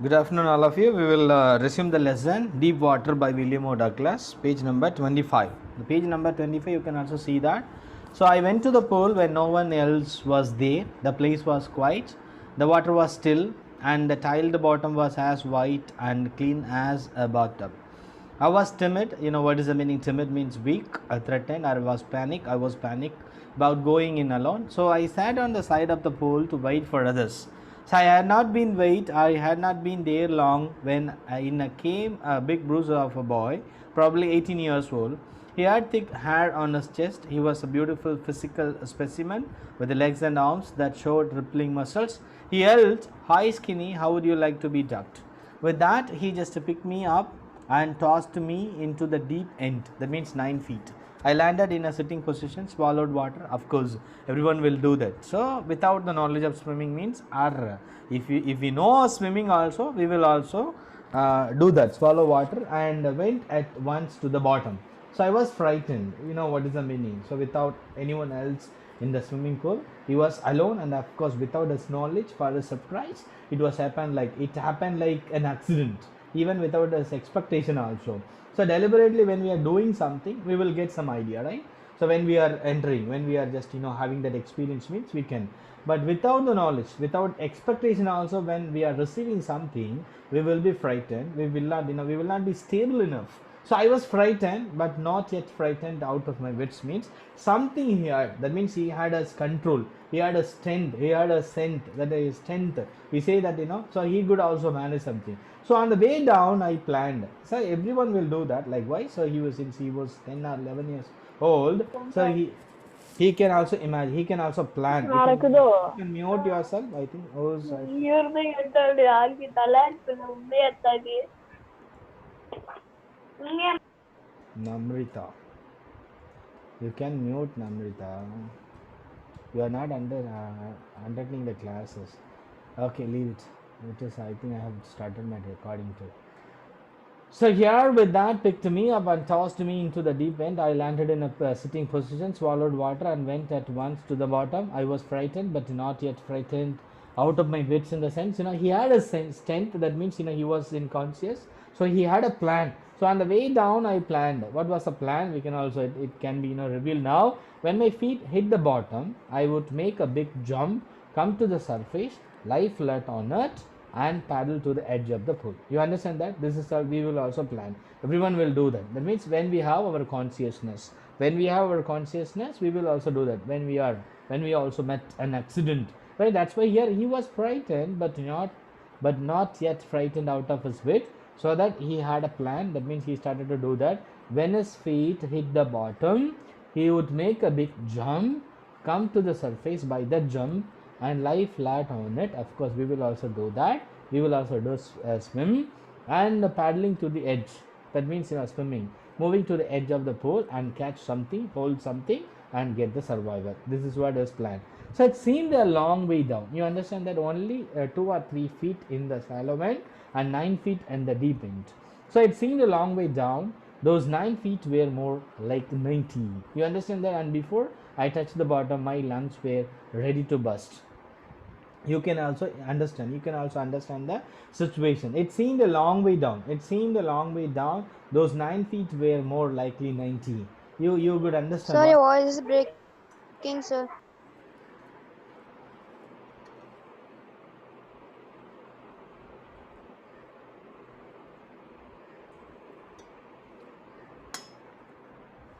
Good afternoon, all of you. We will resume the lesson Deep Water by William O. Douglas, page number 25. The page number 25, you can also see that. So, I went to the pool when no one else was there. The place was quiet, the water was still, and the tiled bottom was as white and clean as a bathtub. I was timid. You know what is the meaning? Timid means weak, threatened. I was panic. I was panic about going in alone. So I sat on the side of the pool to wait for others. So I had not been there long when in came a big bruiser of a boy, probably 18 years old. He had thick hair on his chest. He was a beautiful physical specimen with the legs and arms that showed rippling muscles. He yelled, "Hi, skinny, how would you like to be ducked?" With that, he just picked me up and tossed me into the deep end. That means 9 feet. I landed in a sitting position, swallowed water. Of course, everyone will do that. So, without the knowledge of swimming means, if we know swimming also, we will also do that. Swallow water and went at once to the bottom. So I was frightened. You know what is the meaning? So without anyone else in the swimming pool, he was alone, and of course, without his knowledge, for his surprise, it happened like an accident, even without his expectation also. So deliberately, when we are doing something, we will get some idea, right? So when we are entering, when we are just having that experience means we can. But without the knowledge, without expectation also, when we are receiving something, we will be frightened. We will not be stable enough. So I was frightened, but not yet frightened out of my wits means something he had. That means he had a control. He had a strength. He had a scent. That is strength. We say that so he could also manage something. So on the way down, I planned. So everyone will do that. Likewise, so since he was 10 or 11 years old. So he can also imagine. He can also plan. You can mute yourself. I think. Oh, sorry. Namrita. You can mute Namrita. You are not undertaking the classes. Okay, leave it. It is. I think I have started my recording too. So here with that picked me up and tossed me into the deep end. I landed in a sitting position, swallowed water and went at once to the bottom. I was frightened but not yet frightened out of my wits in the sense, he had a strength. That means, he was inconscious. So he had a plan. So on the way down, I planned. What was the plan? We can also, it can be, revealed now. When my feet hit the bottom, I would make a big jump, come to the surface, lie flat on it, and paddle to the edge of the pool. You understand that? This is how we will also plan. Everyone will do that. That means when we have our consciousness, we will also do that. When we also met an accident, right? That's why here he was frightened, but not yet frightened out of his wit. So that he had a plan. That means he started to do that. When his feet hit the bottom, he would make a big jump, come to the surface by the jump, and lie flat on it. Of course, we will also do that. We will also do swim and paddling to the edge. That means swimming, moving to the edge of the pool and catch something, hold something, and get the survivor. This is what is planned. So it seemed a long way down. You understand that only 2 or 3 feet in the shallow end and 9 feet in the deep end. So it seemed a long way down. Those 9 feet were more like 90. You understand that? And before I touched the bottom, my lungs were ready to burst. You can also understand the situation. It seemed a long way down. Those 9 feet were more likely 90. You could understand Sir, what. your voice is breaking, sir.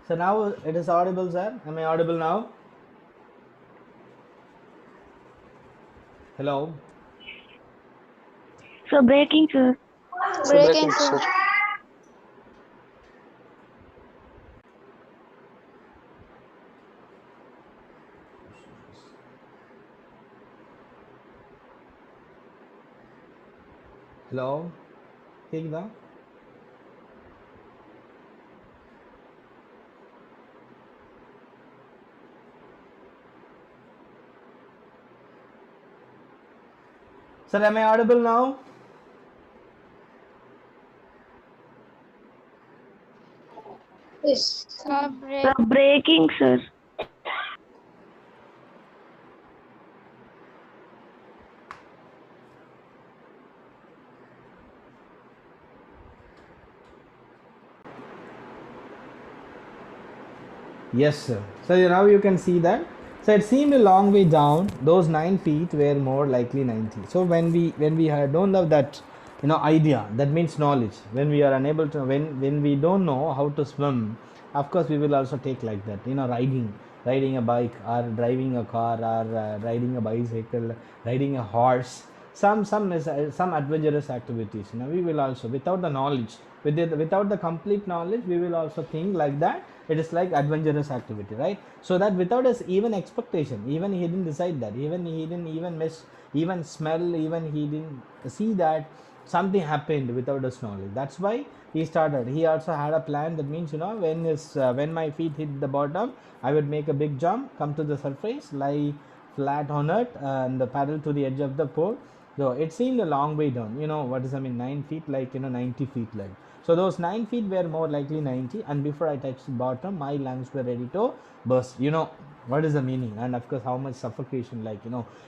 So now it is audible, sir. Am I audible now? Hello. So breaking, sir. Breaking, sir. Hello. கேக்குதா? Sir, am I audible now? Yes. Sir, So breaking, sir. Yes, sir. So now you can see that. So it seemed a long way down. Those 9 feet were more likely 90. So don't have that idea, that means knowledge. When we are unable to, when we don't know how to swim, of course we will also take like that. Riding a bike or driving a car or riding a bicycle, riding a horse. Some adventurous activities. We will also, without the knowledge, without the complete knowledge, we will also think like that. It is like adventurous activity, right? So that without us even expectation, even he didn't decide that, even he didn't even miss, even smell, even he didn't see that something happened without his knowledge. That's why he started. He also had a plan. That means, when my feet hit the bottom, I would make a big jump, come to the surface, lie flat on it, and paddle to the edge of the pole. So it seemed a long way down. What does I mean? 9 feet, like 90 feet, like. So those 9 feet were more likely 90, and before I touched the bottom, my lungs were ready to burst. What is the meaning? And of course, how much suffocation? Like,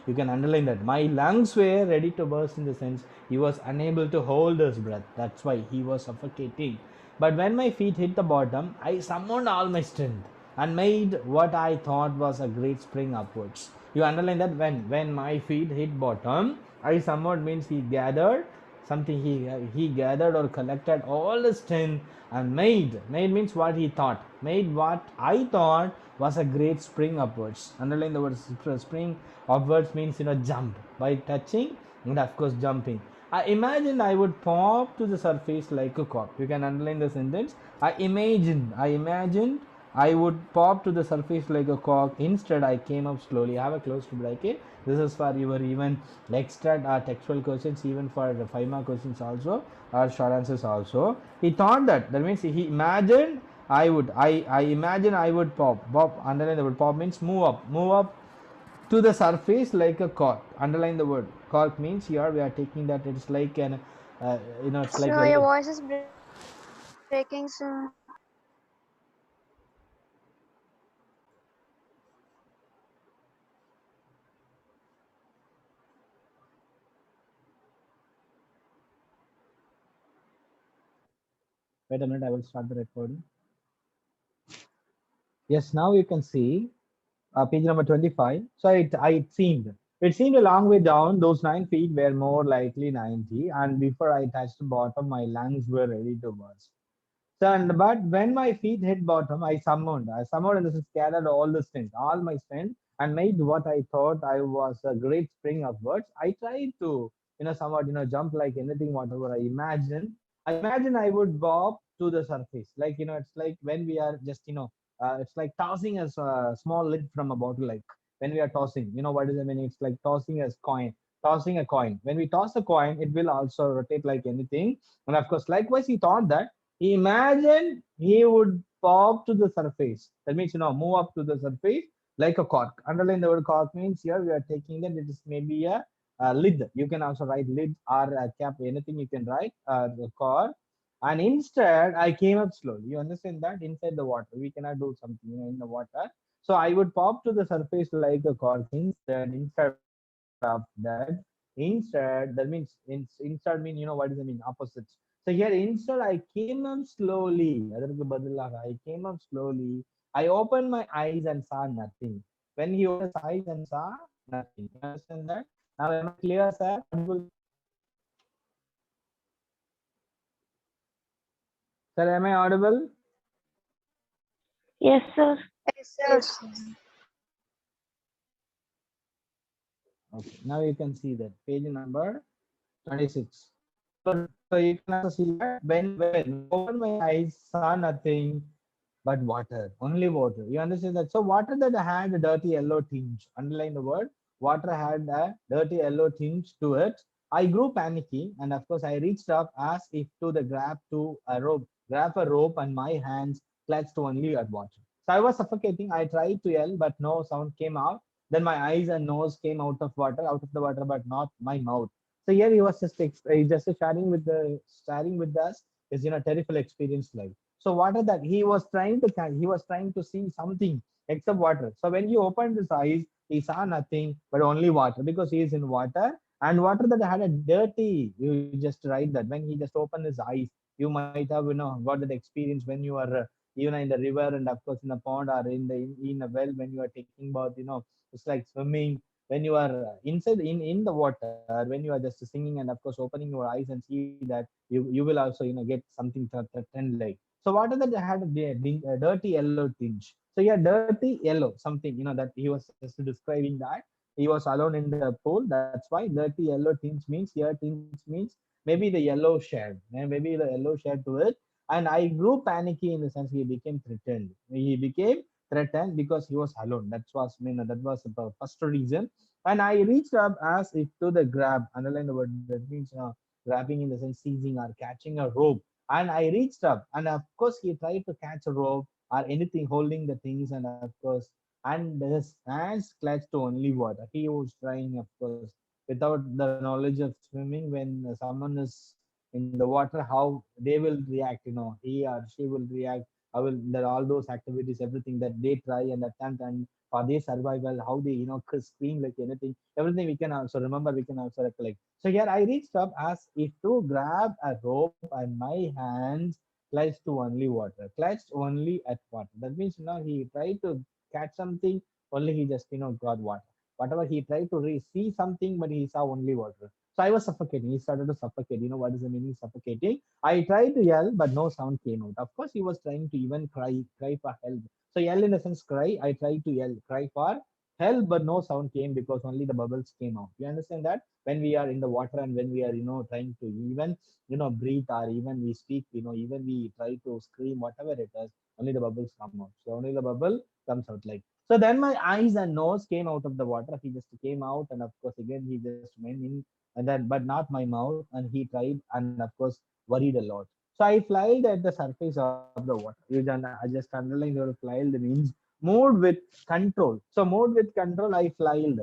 you can underline that. My lungs were ready to burst, in the sense he was unable to hold his breath. That's why he was suffocating. But when my feet hit the bottom, I summoned all my strength and made what I thought was a great spring upwards. You underline that. When my feet hit bottom, I summoned means he gathered something. He gathered or collected all the strength and made means what he thought. Made what I thought was a great spring upwards. Underline the word spring upwards means jump by touching and of course jumping. I imagined I would pop to the surface like a cork. You can underline the sentence. I imagined I would pop to the surface like a cork. Instead, I came up slowly. I have a close to bracket. This is for your even extra textual questions, even for the 5 mark questions also, or short answers also. He thought that. That means he imagined I imagine I would pop. Pop, underline the word pop means move up to the surface like a cork. Underline the word cork means here we are taking that it's like an it's like Sir, your very. voice is breaking, sir. Wait a minute, I will start the recording. Yes, now you can see page number 25. So it seemed a long way down. Those 9 feet were more likely 90, and before I touched the bottom, my lungs were ready to burst. So, but when my feet hit bottom, I summoned, and this is gathered all my strength, and made what I thought I was a great spring upwards. I tried to, somewhat, jump like anything, whatever I imagined. I imagine I would bob to the surface. Like, it's like when we are just, it's like tossing a small lid from a bottle, like when we are tossing, what does it mean? It's like tossing a coin. When we toss a coin, it will also rotate like anything. And of course, likewise, he thought that he imagined he would pop to the surface. That means, move up to the surface like a cork. Underline the word cork means here we are taking that it is maybe a lid. You can also write lid or a cap, anything you can write, the cork. And instead, I came up slowly. You understand that? Inside the water, we cannot do something, in the water. So I would pop to the surface like a cork. Instead of that, instead, that means instead mean, what does it mean? Opposites. So here instead I came up slowly. அதற்கு பதிலாக I came up slowly. I opened my eyes and saw nothing. When he opened his eyes and saw nothing. You understand that? Now am I clear, sir? Audible? Sir, am I audible? Yes, sir. Yes, sir. Okay. Now you can see that page number 26. So you can also see that when I opened my eyes, saw nothing but water, only water. You understand that? So water that had a dirty yellow tinge. Underline the word. Water had a dirty yellow tinge to it. I grew panicky, and of course I reached up as if to the grab a rope, and my hands clutched only at water. So I was suffocating. I tried to yell, but no sound came out. Then my eyes and nose came out of the water, but not my mouth. So here he was just sharing with us his terrible experience life. So water that he was trying to see something except water. So when he opened his eyes, he saw nothing but only water, because he is in water, and water that had a dirty. You just write that when he just opened his eyes, you might have got that experience when you are even in the river, and of course in a pond or in a well, when you are taking bath, it's like swimming. When you are inside in the water, when you are just singing and of course opening your eyes and see that you will also get something trend like. So water that had a dirty yellow tinge. So yeah, dirty yellow something, that he was just describing that he was alone in the pool. That's why dirty yellow tinge means, here tinge means maybe the yellow shade, and maybe the yellow shade to it. And I grew panicky in the sense he became threatened. He became threatened because he was alone. That was the first reason. And I reached up as if to the grab. Underline the word, that means grabbing in the sense seizing or catching a rope. And I reached up, and of course he tried to catch a rope or anything holding the things, and of course, and his hands clutched to only water. He was trying, of course, without the knowledge of swimming. When someone is in the water, how they will react, he or she will react. How will that all those activities, everything that they try and attempt, and for their survival, how they scream like anything, everything we can also remember, we can also recollect. So here I reached up as if to grab a rope, and my hands clutched to only water, clutched only at water. That means he tried to catch something, only he just got water. Whatever he tried to see something, but he saw only water. So I was suffocating. He started to suffocate. You know what is the meaning suffocating? I tried to yell, but no sound came out. Of course, he was trying to even cry for help. So yell in the sense cry. I tried to yell, cry for help, but no sound came because only the bubbles came out. You understand that? When we are in the water and when we are, trying to even, breathe, or even we speak, even we try to scream, whatever it is, only the bubbles come out. So only the bubble comes out like. So then my eyes and nose came out of the water. He just came out, and of course again he just went in, and then but not my mouth. And he tried, and of course worried a lot. So I flied at the surface of the water. I just underlined the word flied means moved with control. So moved with control, I flied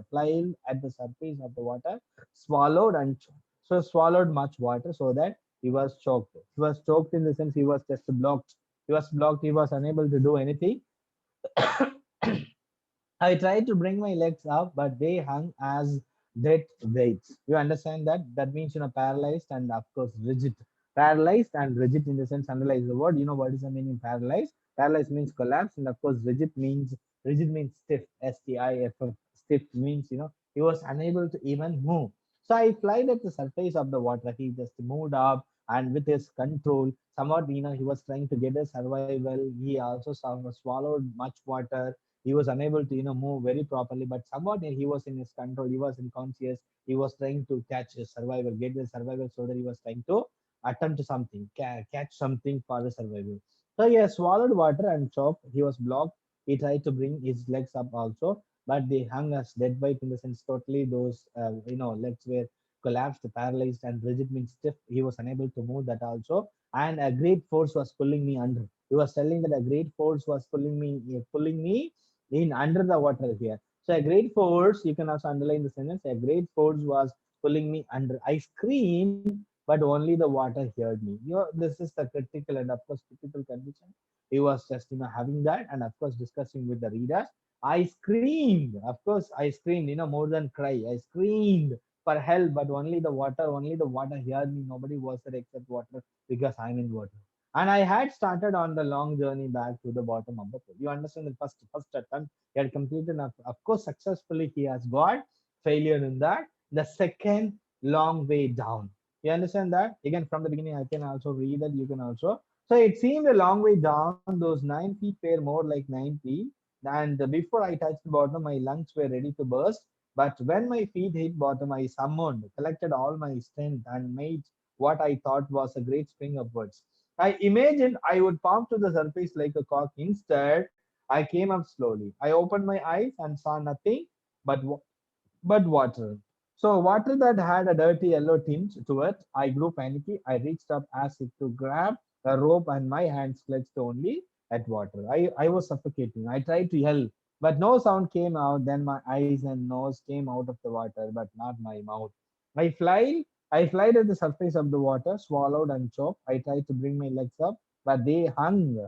at the surface of the water, swallowed and choked. So swallowed much water so that he was choked. He was choked in the sense he was just blocked. He was blocked. He was unable to do anything. I tried to bring my legs up, but they hung as dead weights. You understand that? That means paralyzed and of course rigid. Paralyzed and rigid in the sense, analyze the word. You know what is the meaning paralyzed? Paralyzed means collapse, and of course rigid means stiff. STIF. Stiff means he was unable to even move. So I flied at the surface of the water. He just moved up, and with his control, somewhat he was trying to get a survival. He also swallowed much water. He was unable to move very properly, but somewhat he was in his control. He was in conscious. He was trying to catch his survival, get the survival, so that he was trying to attempt something, catch something for the survival. So he has swallowed water and choked. He was blocked. He tried to bring his legs up also, but they hung as dead weight in the sense totally those legs were collapsed, paralyzed, and rigid means stiff. He was unable to move that also, and a great force was pulling me under. He was telling that a great force was pulling me in under the water here. So a great force, you can also underline the sentence, a great force was pulling me under. I screamed, but only the water heard me. This is the critical and of course critical condition. He was just having that, and of course discussing with the readers. I screamed, of course I screamed, more than cry. I screamed for help, but only the water heard me. Nobody was there except water because I'm in water. And I had started on the long journey back to the bottom of the pool. You understand the first attempt he had completed, of course, successfully. He has got failure in that. The second long way down. You understand that? Again, from the beginning, I can also read that. You can also. So it seemed a long way down. Those 9 feet were more like 9 feet. And before I touched the bottom, my lungs were ready to burst. But when my feet hit bottom, I summoned, collected all my strength, and made what I thought was a great spring upwards. I imagined I would pop to the surface like a cork. Instead, I came up slowly. I opened my eyes and saw nothing but but water. So water that had a dirty yellow tinge to it. I grew panicky. I reached up as if to grab a rope, and my hands clutched only at water. I was suffocating. I tried to yell, but no sound came out. Then my eyes and nose came out of the water, but not my mouth. I fly. I flied at the surface of the water, swallowed and choked. I tried to bring my legs up, but they hung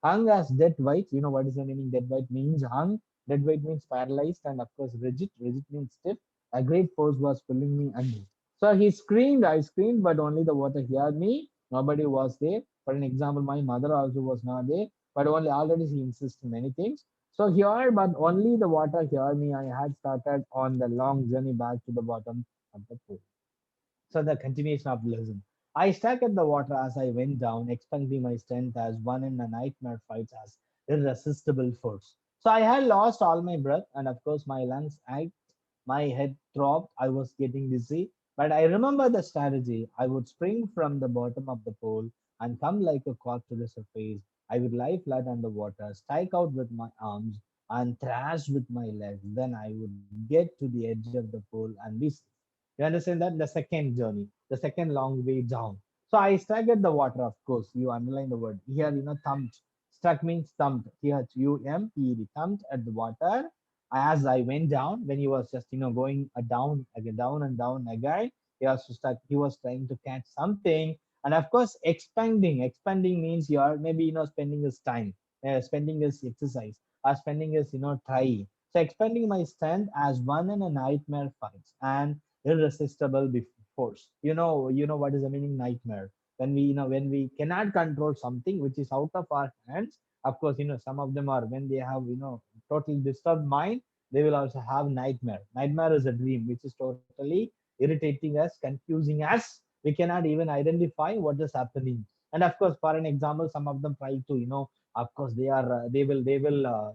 as dead weight. You know what is the meaning? Dead weight means hung. Dead weight means paralyzed, and of course rigid. Rigid means stiff. A great force was pulling me under. So he screamed, I screamed, but only the water heard me. Nobody was there. For an example, my mother also was not there, but only already she insists many things. So here, but only the water here me, I had started on the long journey back to the bottom of the pool. So the continuation of the lesson. I stuck at the water as I went down, expending my strength as one in a nightmare fights as irresistible force. So I had lost all my breath, and of course my lungs ached, my head throbbed, I was getting dizzy. But I remember the strategy. I would spring from the bottom of the pool and come like a cork to the surface. I would lie flat on the water, strike out with my arms, and thrash with my legs. Then I would get to the edge of the pool and be safe. You understand that? The second journey, the second long way down. So I struck at the water, of course. You underline the word. Here, thumped. Struck means thumped. Thumped, thumped at the water as I went down. When he was just, going down again, down and down again, he was stuck. He was trying to catch something. And of course, expanding. Expanding means you are maybe, spending his time, spending his exercise, or spending his, try. So expanding my strength as one in a nightmare fights and irresistible force. You know what is the meaning nightmare? When we cannot control something which is out of our hands. Of course, some of them are when they have totally disturbed mind. They will also have nightmare. Nightmare is a dream which is totally irritating us, confusing us. We cannot even identify what is happening. And of course, for an example, some of them try to of course they will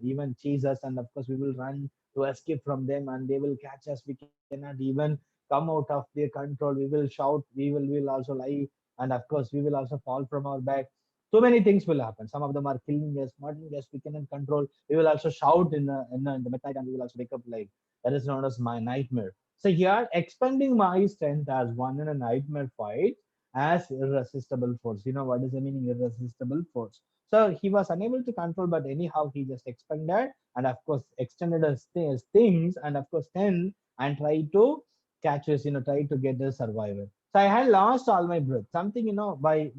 even chase us, and of course we will run to escape from them, and they will catch us. We cannot even come out of their control. We will shout, we will also lie, and of course we will also fall from our back. So many things will happen. Some of them are killing us, murdering us. We cannot control. We will also shout in the midnight, and we will also wake up like that is known as my nightmare. So here, expanding my strength as one in a nightmare fight as irresistible force. You know what is the meaning irresistible force? So he was unable to control, but anyhow he just expanded, and of course extended his things, and of course then and tried to catch us, tried to get the survivor. So I had lost all my breath. Something, by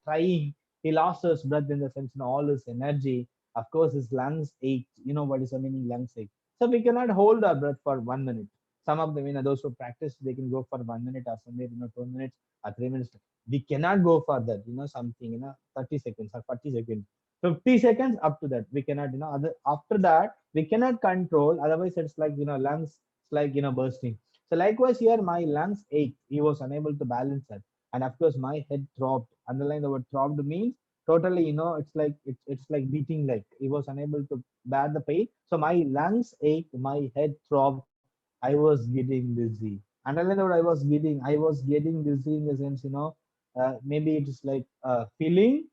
trying, he lost his breath in the sense, all his energy. Of course, his lungs ached. You know what is the meaning lungs ache? So we cannot hold our breath for 1 minute. Some of them, those who practice, they can go for 1 minute or somewhere, 2 minutes or 3 minutes. We cannot go for that, something, 30 seconds or 40 seconds. 50 seconds up to that. We cannot, after that, we cannot control. Otherwise, it's like, lungs, it's like, bursting. So likewise here, my lungs ached. He was unable to balance that. And of course, my head throbbed. Underline the word throbbed means totally, it's like beating like he was unable to bear the pain. So my lungs ached, my head throbbed. I was getting dizzy. Underline the word I was getting dizzy in the sense, maybe it is like feeling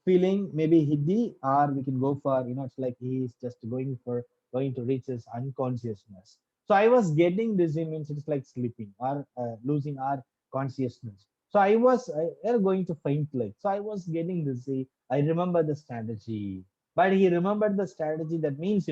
maybe giddy, or we can go for it's like he's just going to reach his unconsciousness. So I was getting dizzy means it's like sleeping or losing our consciousness. So I was going to faint like. So I was getting dizzy. I remember the strategy, but he remembered the strategy. That means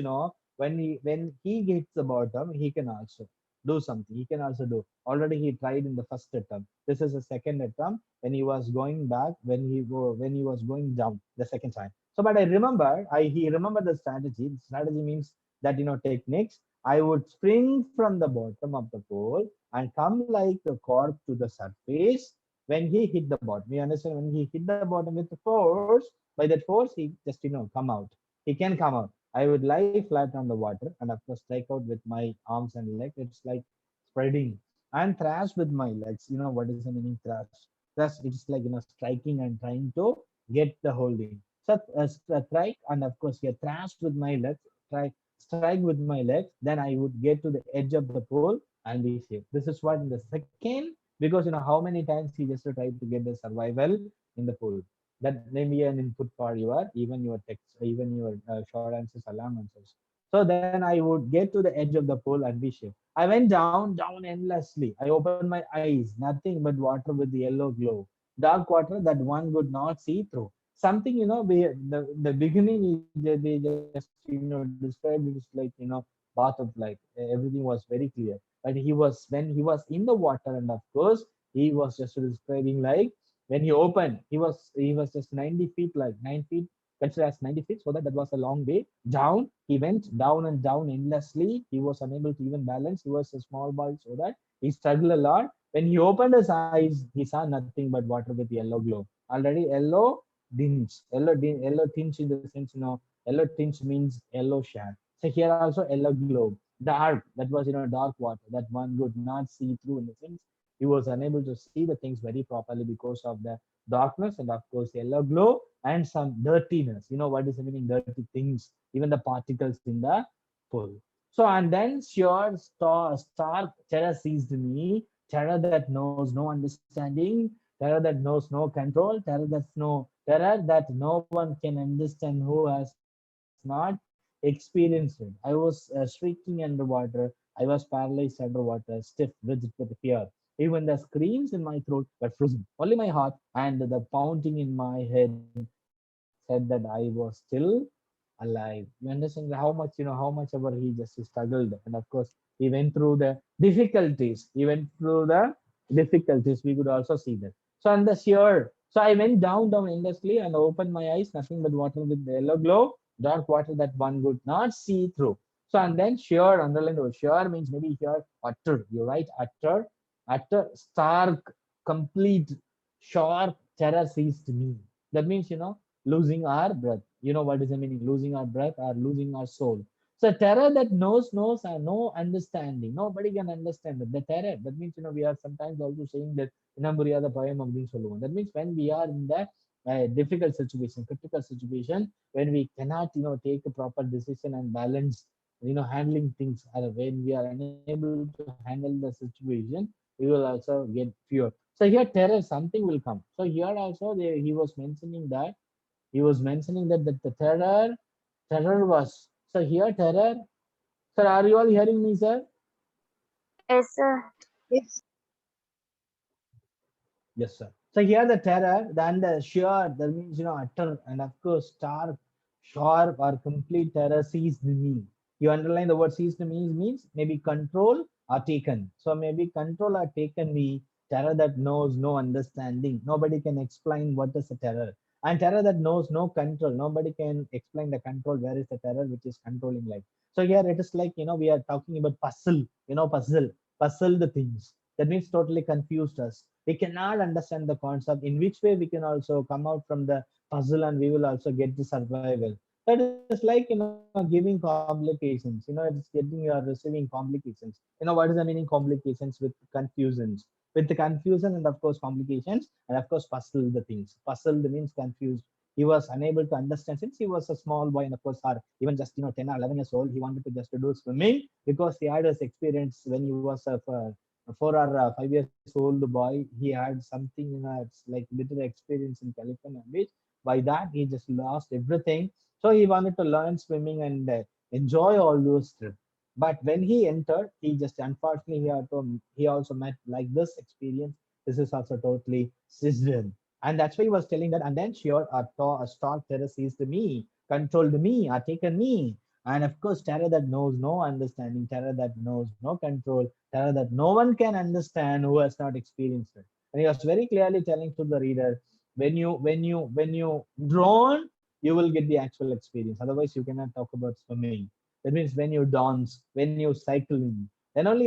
when he gets the bottom, he can also do something. He can also do. Already he tried in the first attempt. This is the second attempt when he was going back, when he was going down the second time. So, but I remember, he remembered the strategy. The strategy means that techniques. I would spring from the bottom of the pool and come like a cork to the surface when he hit the bottom. You understand? When he hit the bottom with the force, by that force, he just come out. He can come out. I would lie flat on the water and of course strike out with my arms and legs. It's like spreading and thrash with my legs. You know what is the meaning thrash? Thrash, it's like striking and trying to get the holding. So strike and of course here thrash with my legs, strike with my legs. Then I would get to the edge of the pool and be safe. This is what in the second, because how many times he just tried to get the survival in the pool. That may be an input for even your text, even your short answers, alarm answers. So then I would get to the edge of the pool and be safe. I went down endlessly. I opened my eyes, nothing but water with the yellow glow, dark water that one could not see through. Something, the beginning, they just, described it as like, bath of light. Everything was very clear. But when he was in the water, and of course, he was just describing like, when he opened, he was just 90 feet, like 9 feet, consider as 90 feet, so that was a long way down. He went down and down endlessly. He was unable to even balance. He was a small boy, so that he struggled a lot. When he opened his eyes, he saw nothing but water with yellow glow. already. Yellow tinge, yellow tinge in the sense, yellow tinge means yellow shade. So here also yellow globe, dark. That was dark water that one could not see through in the sense he was unable to see the things very properly because of the darkness and of course yellow glow and some dirtiness. You know what is the meaning? Dirty things, even the particles in the pool. So and then sure stark terror seized me, terror that knows no understanding, terror that knows no control, terror that no one can understand who has not experienced it. I was shrieking underwater. I was paralyzed underwater, stiff, rigid with fear. Even the screams in my throat were frozen. Only my heart and the pounding in my head said that I was still alive. You understand how much ever he just struggled, and of course he went through the difficulties. He went through the difficulties. We could also see that. So and the sheer. So I went down endlessly and opened my eyes. Nothing but water with the yellow glow, dark water that one could not see through. So and then sheer, underline the word sheer means maybe here utter. You write utter, stark, complete, sharp terror seized me. That means losing our breath. You know what is the meaning? Losing our breath or losing our soul. So terror that knows and no understanding. Nobody can understand it. The terror. That means we are sometimes also saying that the poem of being solo. That means when we are in the difficult situation, critical situation, when we cannot take a proper decision and balance handling things, or when we are unable to handle the situation, we will also get fear. So here terror, something will come. So here also he was mentioning that the terror was. So here terror. Sir, are you all hearing me, sir? Yes, sir. Yes. Yes, sir. So here the terror, then the sheer, that means utter, and of course stark, sharp or complete terror seized me. You underline the word seized me means maybe control or taken. So maybe control or taken me, terror that knows no understanding. Nobody can explain what is a terror. And terror that knows no control. Nobody can explain the control. Where is the terror which is controlling life? So here it is like we are talking about puzzle, puzzle the things. That means totally confused us. We cannot understand the concept in which way we can also come out from the puzzle and we will also get the survival. That is like giving complications. It's getting receiving complications. What is the meaning complications? With confusions, with the confusion and of course complications, and of course puzzle the things. Puzzle the means confused. He was unable to understand since he was a small boy, and of course or even just 10 or 11 years old. He wanted to just do swimming because he had his experience when he was a 4 or 5 years old boy. He had something it's like little experience in California Beach. By that he just lost everything. So he wanted to learn swimming and enjoy all those trips. But when he entered, he just unfortunately he also met like this experience. This is also totally cisgender. And that's why he was telling that. And then sure, a star terror seized me, controlled me, or taken me. And of course, terror that knows no understanding, terror that knows no control, terror that no one can understand who has not experienced it. And he was very clearly telling to the reader, when you drown, you will get the actual experience. Otherwise, you cannot talk about swimming. That means when you dance, when you cycling, then only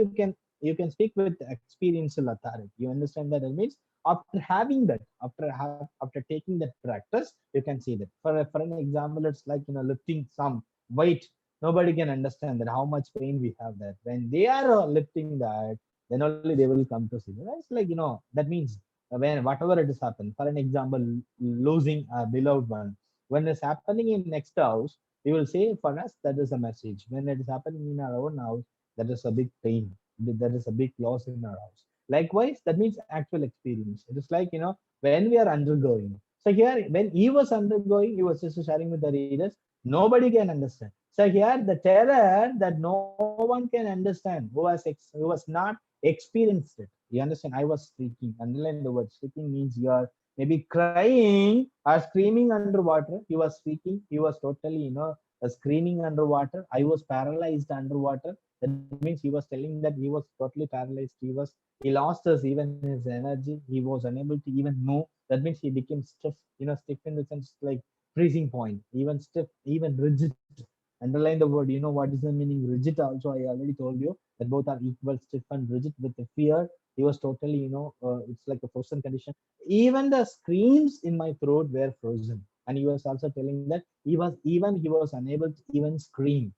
you can speak with experiential authority. You understand that? It means after having that, after taking that practice, you can see that. For an example, it's like lifting some weight. Nobody can understand that how much pain we have that. When they are lifting that, then only they will come to see that. It's like that means when whatever it has happened. For an example, losing a beloved one. When it's happening in next house, we will say for us that is a message. When it is happening in our own house, that is a big pain. That is a big loss in our house. Likewise, that means actual experience. It is like when we are undergoing. So here, when he was undergoing, he was just sharing with the readers. Nobody can understand. So here, the terror that no one can understand, who was not experienced it. You understand? I was speaking. Underline the word speaking means you are maybe crying or screaming underwater. He was speaking. He was totally, screaming underwater. I was paralyzed underwater. That means he was telling that he was totally paralyzed. He lost even his energy. He was unable to even move. That means he became stiff. Stiff in the sense like freezing point. Even stiff, even rigid. Underline the word. What is the meaning rigid? Also, I already told you that both are equal, stiff and rigid with the fear He was totally, it's like a frozen condition. Even the screams in my throat were frozen. And he was also telling that he was unable to even scream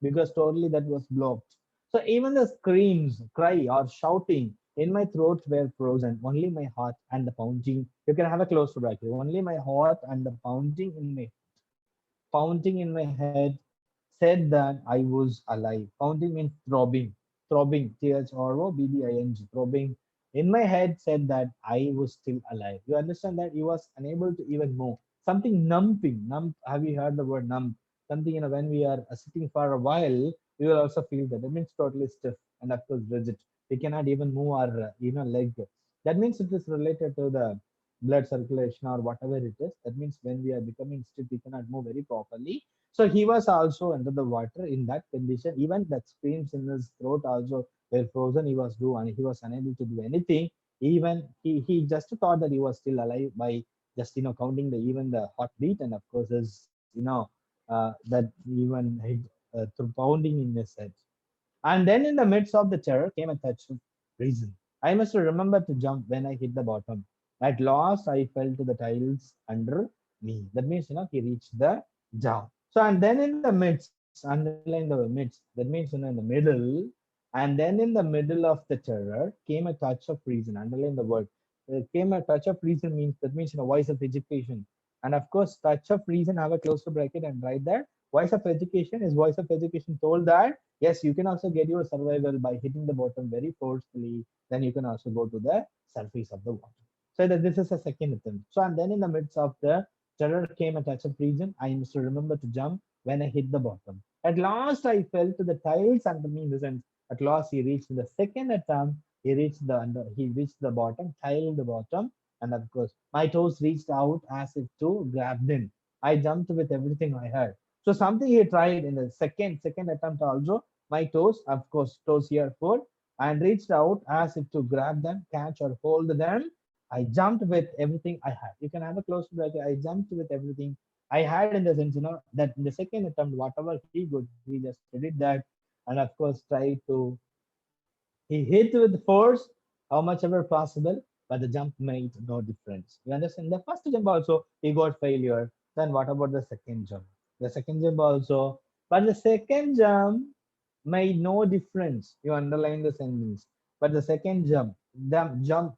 because totally that was blocked. So even the screams, cry or shouting in my throat were frozen. Only my heart and the pounding. You can have a close bracket. Only my heart and the pounding in my head said that I was alive. Pounding means throbbing, throbbing, THROBBING, throbbing. In my head said that I was still alive. You understand that he was unable to even move. Something numbing, numb. Have you heard the word numb? Something, when we are sitting for a while, we will also feel that. It means totally stiff and of course rigid. We cannot even move our, leg. That means it is related to the blood circulation or whatever it is. That means when we are becoming stiff, we cannot move very properly. So he was also under the water in that condition. Even that screams in his throat also were frozen. He was unable to do anything. Even he just thought that he was still alive by just counting the even the heartbeat, and of course his that even hit through pounding in his head. And then in the midst of the terror came a touch of reason. I must remember to jump when I hit the bottom. At last, I fell to the tiles under me. That means, he reached the down. So, and then in the midst, underline the midst, that means, in the middle, and then in the middle of the terror came a touch of reason. Underline the word. Came a touch of reason means, that means, voice of education. And of course, touch of reason, have a close to bracket and write that. Voice of education is voice of education told that yes, you can also get your survival by hitting the bottom very forcefully. Then you can also go to the surface of the water. So that this is a second attempt. So and then in the midst of the terror came a touch of reason. I must remember to jump when I hit the bottom. At last I fell to the tiles under me in the sense. At last he reached the second attempt. He reached the bottom, tile the bottom, and of course my toes reached out as if to grab them. I jumped with everything I had. So something he tried in the second attempt also. My toes, of course, toes here foot, and reached out as if to grab them, catch or hold them. I jumped with everything I had. You can have a close bracket. I jumped with everything I had in the sense, that in the second attempt, whatever he could, he just did that, and of course tried to he hit with force, how much ever possible, but the jump made no difference. You understand? The first jump also, he got failure. Then what about the second jump? The second jump also, but the second jump made no difference. You underline the sentence. But the second jump,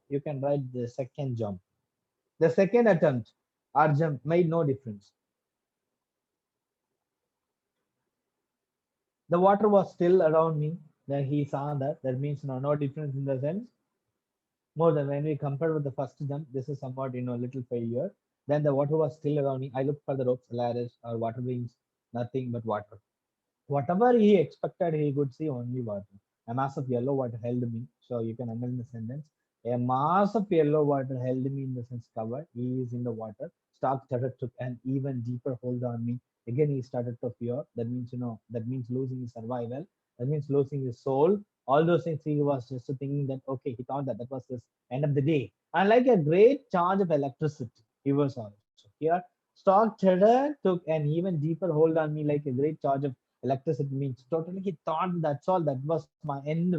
you can write the second jump. The second attempt or jump made no difference. The water was still around me. Then he saw that. That means no difference in the sense more than when we compare with the first jump, this is somewhat, little failure. Then the water was still around me. I looked for the ropes, ladders, or water wings, nothing but water. Whatever he expected, he could see only water. A mass of yellow water held me. So you can underline the sentence. A mass of yellow water held me in the sense covered. He is in the water. Stark terror took an even deeper hold on me. Again, he started to fear. That means, that means losing his survival. That means losing his soul. All those things he was just thinking that, okay, he thought that that was his end of the day. And like a great charge of electricity, he was also here. Stark terror took an even deeper hold on me like a great charge of electricity means totally he thought that's all, that was my end,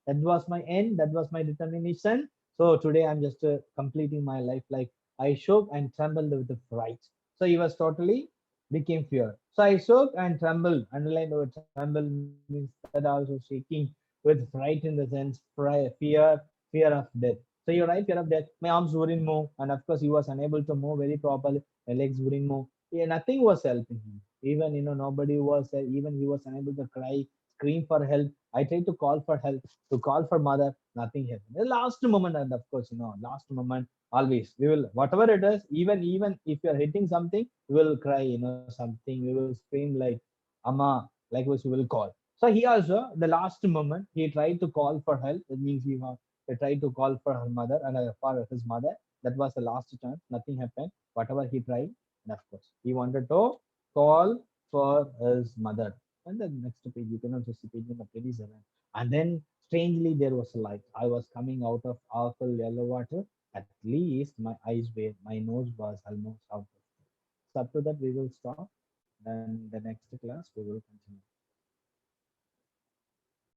that was my end, that was my determination. So today I'm just completing my life. Like I shook and trembled with the fright. So he was totally became fear. So I shook and trembled. Underline the word tremble means that also shaking with fright in the sense fear of death. So you write fear of death. My arms wouldn't move, and of course he was unable to move very properly. My legs wouldn't move. Yeah, nothing was helping him. Even nobody was there. Even he was unable to cry, scream for help. I tried to call for help, to call for mother. Nothing happened. The last moment, and of course last moment always we will whatever it is. Even if you are hitting something, we will cry. Something we will scream like "Amma," like which we will call. So he also the last moment he tried to call for help. That means he tried to call for her mother and for his mother. That was the last chance. Nothing happened. Whatever he tried, and of course he wanted to call for his mother. And the next page, you can also see page number 27. And then strangely there was a light. I was coming out of awful yellow water. At least my eyes were, my nose was almost out of. So up to that we will stop. Then the next class we will continue.